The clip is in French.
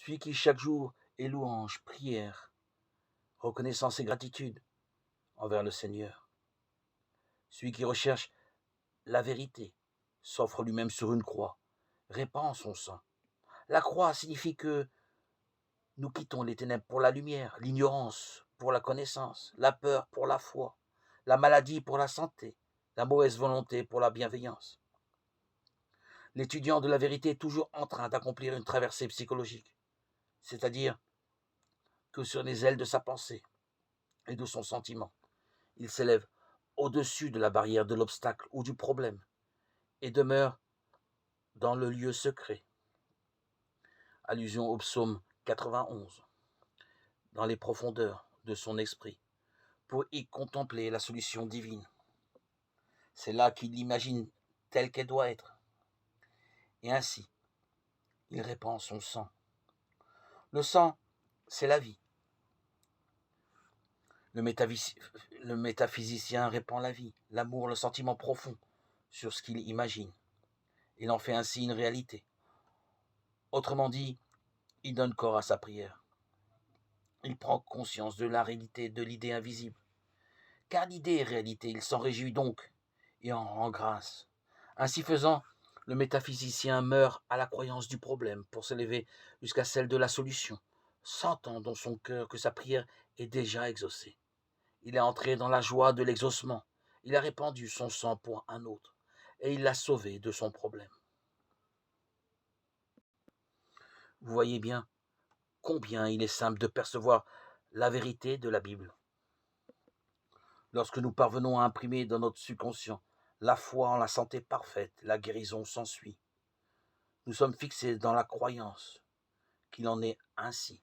celui qui chaque jour est louange, prière, reconnaissance et gratitude envers le Seigneur, celui qui recherche la vérité, s'offre lui-même sur une croix, répand son sang. La croix signifie que nous quittons les ténèbres pour la lumière, l'ignorance pour la connaissance, la peur pour la foi, la maladie pour la santé, la mauvaise volonté pour la bienveillance. L'étudiant de la vérité est toujours en train d'accomplir une traversée psychologique, c'est-à-dire que sur les ailes de sa pensée et de son sentiment, il s'élève au-dessus de la barrière de l'obstacle ou du problème et demeure dans le lieu secret. Allusion au psaume 91, dans les profondeurs de son esprit, pour y contempler la solution divine. C'est là qu'il l'imagine telle qu'elle doit être. Et ainsi, il répand son sang. Le sang, c'est la vie. Le métaphysicien répand la vie, l'amour, le sentiment profond sur ce qu'il imagine. Il en fait ainsi une réalité. Autrement dit, il donne corps à sa prière. Il prend conscience de la réalité de l'idée invisible. Car l'idée est réalité, il s'en réjouit donc et en rend grâce. Ainsi faisant, le métaphysicien meurt à la croyance du problème pour s'élever jusqu'à celle de la solution, sentant dans son cœur que sa prière est déjà exaucée. Il est entré dans la joie de l'exaucement. Il a répandu son sang pour un autre et il l'a sauvé de son problème. Vous voyez bien combien il est simple de percevoir la vérité de la Bible. Lorsque nous parvenons à imprimer dans notre subconscient la foi en la santé parfaite, la guérison s'ensuit. Nous sommes fixés dans la croyance qu'il en est ainsi.